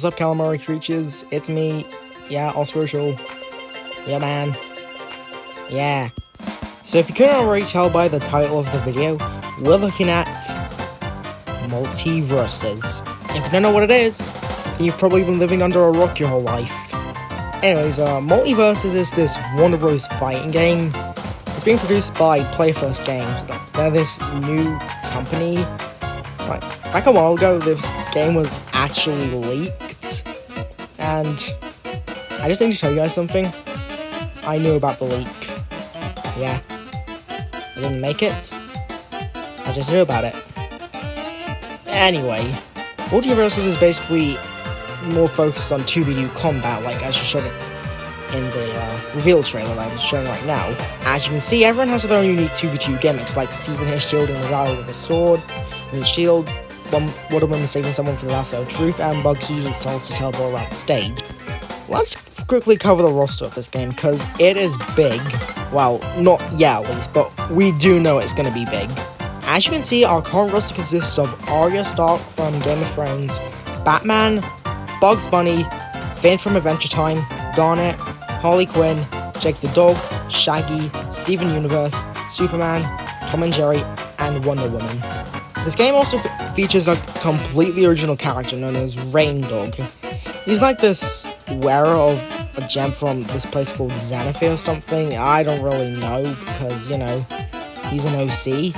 What's up, calamari creatures? It's me. Yeah, Oscar. Yeah, man. Yeah. So if you couldn't already tell by the title of the video, we're looking at MultiVersus. If you don't know what it is, you've probably been living under a rock your whole life. Anyways, MultiVersus is this Warner Bros. Fighting game. It's being produced by Play First Games. They're this new company. Like, back a while ago, this game was actually leaked. And I just need to tell you guys something. I knew about the leak. Yeah. I didn't make it. I just knew about it. Anyway, MultiVersus is basically more focused on 2v2 combat, like as you showed it in the reveal trailer that I'm showing right now. As you can see, everyone has their own unique 2v2 gimmicks, like Steven his shield and Riley with a sword, and his shield, Wonder Woman saving someone from the lasso of truth, and Bugs using souls to teleport around the stage. Let's quickly cover the roster of this game, because it is big. Well, not yet at least, but we do know it's going to be big. As you can see, our current roster consists of Arya Stark from Game of Thrones, Batman, Bugs Bunny, Finn from Adventure Time, Garnet, Harley Quinn, Jake the Dog, Shaggy, Steven Universe, Superman, Tom and Jerry, and Wonder Woman. This game also features a completely original character known as Rain Dog. He's like this wearer of a gem from this place called Xanafir or something. I don't really know because, you know, he's an OC.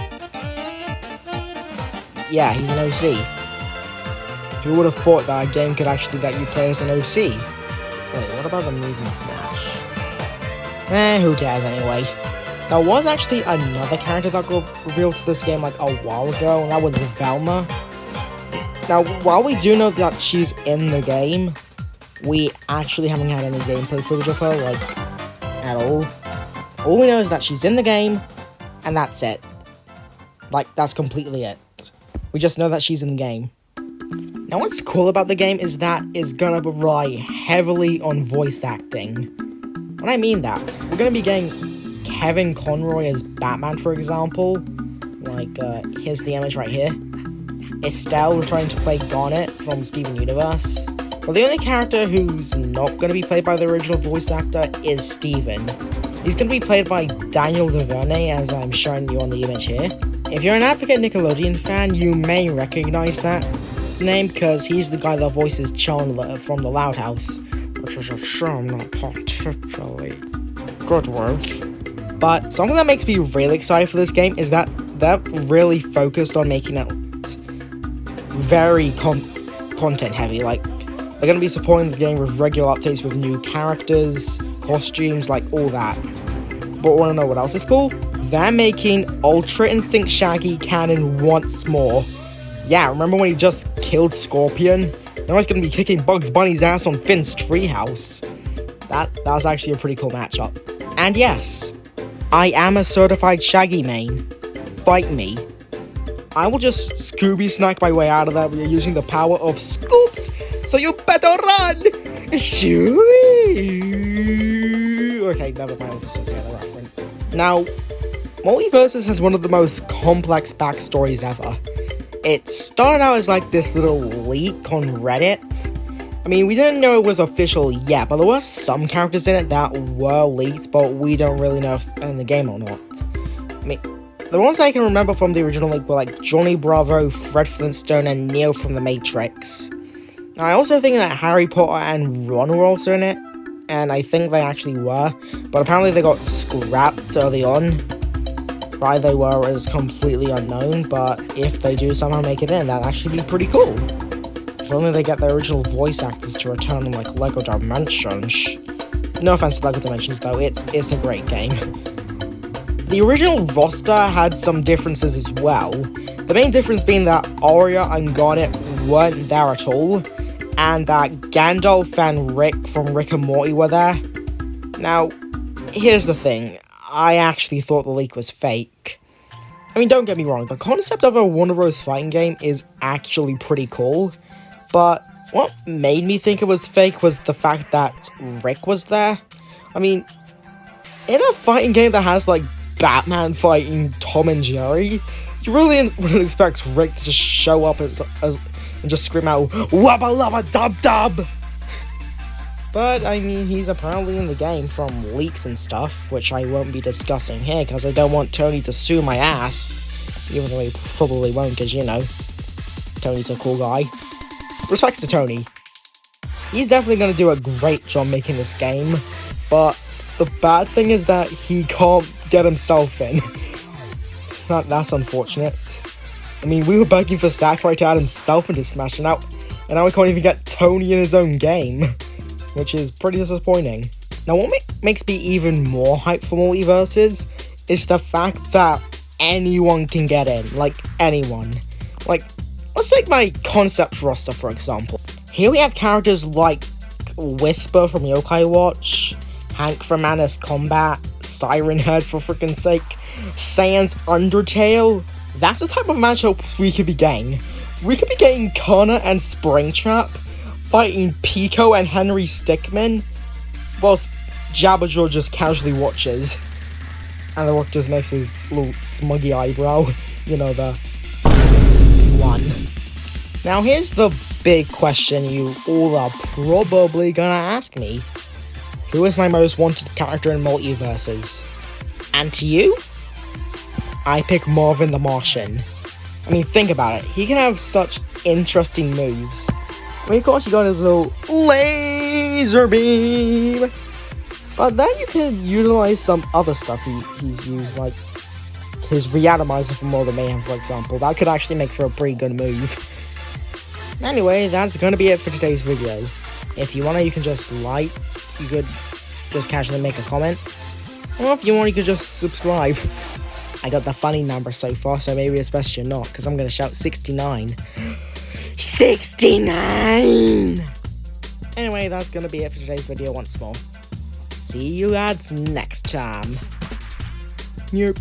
Yeah, he's an OC. Who would have thought that a game could actually let you play as an OC? Wait, what about the Mise and Smash? Who cares anyway. There was actually another character that got revealed to this game like a while ago, and that was Velma. Now, while we do know that she's in the game, we actually haven't had any gameplay footage of her, like, at all. All we know is that she's in the game, and that's it. Like, that's completely it. We just know that she's in the game. Now, what's cool about the game is that it's gonna rely heavily on voice acting. When I mean that, we're gonna be getting Kevin Conroy as Batman, for example. Like, here's the image right here. Estelle trying to play Garnet from Steven Universe. Well, the only character who's not going to be played by the original voice actor is Steven. He's going to be played by Daniel DuVernay, as I'm showing you on the image here. If you're an advocate Nickelodeon fan, you may recognize that name, because he's the guy that voices Chandler from The Loud House, which is a show not particularly good words. But something that makes me really excited for this game is that they're really focused on making it very content heavy. Like, they're going to be supporting the game with regular updates with new characters, costumes, like all that. But want to know what else is cool? They're making Ultra Instinct Shaggy canon once more. Yeah, remember when he just killed Scorpion? Now he's going to be kicking Bugs Bunny's ass on Finn's treehouse. That was actually a pretty cool matchup. And yes, I am a certified Shaggy main. Fight me. I will just Scooby snack my way out of that. We are using the power of Scoops, so you better run! Shoo! Okay, never mind. This is the reference. Now, MultiVersus has one of the most complex backstories ever. It started out as like this little leak on Reddit. I mean, we didn't know it was official yet, but there were some characters in it that were leaked, but we don't really know if in the game or not. I mean, the ones I can remember from the original leak were like Johnny Bravo, Fred Flintstone, and Neo from The Matrix. I also think that Harry Potter and Ron were also in it, and I think they actually were, but apparently they got scrapped early on. Why they were is completely unknown, but if they do somehow make it in, that'd actually be pretty cool. If only they get their original voice actors to return in like LEGO Dimensions. No offense to LEGO Dimensions though, it's a great game. The original roster had some differences as well. The main difference being that Arya and Garnet weren't there at all, and that Gandalf and Rick from Rick and Morty were there. Now, here's the thing. I actually thought the leak was fake. I mean, don't get me wrong, the concept of a Warner Bros. Fighting game is actually pretty cool, but what made me think it was fake was the fact that Rick was there. I mean, in a fighting game that has, like, Batman fighting Tom and Jerry, you really wouldn't expect Rick to just show up as and just scream out, "Wubba lubba dub dub!" But, I mean, he's apparently in the game from leaks and stuff, which I won't be discussing here, because I don't want Tony to sue my ass. Even though he probably won't, because, you know, Tony's a cool guy. Respect to Tony. He's definitely going to do a great job making this game, but the bad thing is that he can't get himself in. That's unfortunate. I mean, we were begging for Sakurai to add himself into Smash, and now we can't even get Tony in his own game, which is pretty disappointing. Now, what makes me even more hyped for MultiVersus is the fact that anyone can get in. Like, anyone. Like, let's take my concept roster, for example. Here we have characters like Whisper from Yokai Watch, Hank from Manus Combat, Siren Head for freaking sake, Sayan's Undertale. That's the type of matchup we could be getting. We could be getting Kana and Springtrap fighting Pico and Henry Stickmin, whilst Jabberjaw just casually watches. And The Rock just makes his little smuggy eyebrow, you know, the one. Now here's the big question you all are probably gonna ask me. Who is my most wanted character in MultiVersus? And to you, I pick Marvin the Martian. I mean, think about it. He can have such interesting moves. I mean, of course, you got his little laser beam. But then you can utilize some other stuff he's used, like his Reatomizer from World of Mayhem, for example. That could actually make for a pretty good move. Anyway, that's gonna be it for today's video. If you wanna, you can just like, you could just casually make a comment. Or if you want, you could just subscribe. I got the funny number so far, so maybe it's best you're not, because I'm gonna shout 69. 69! Anyway, that's gonna be it for today's video once more. See you lads next time. Yep.